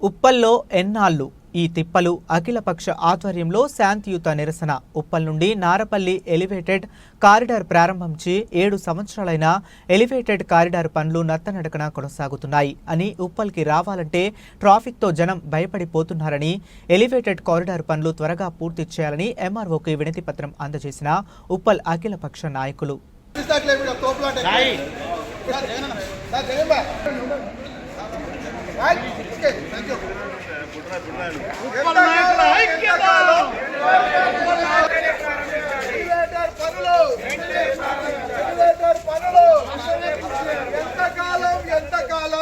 ఉప్పల్లో ఎన్నాళ్లు ఈ తిప్పలు అఖిలపక్ష ఆధ్వర్యంలో శాంతియుత నిరసన. ఉప్పల్ నుండి నారపల్లి ఎలివేటెడ్ కారిడార్ ప్రారంభించి 7 సంవత్సరాలైన ఎలివేటెడ్ కారిడార్ పనులు నత్తనడకన కొనసాగుతున్నాయి అని, ఉప్పల్కి రావాలంటే ట్రాఫిక్తో జనం భయపడిపోతున్నారని, ఎలివేటెడ్ కారిడార్ పనులు త్వరగా పూర్తి చేయాలని ఎంఆర్ఓకి వినతి పత్రం అందజేసిన ఉప్పల్ అఖిలపక్ష నాయకులు. ఎంతకాలం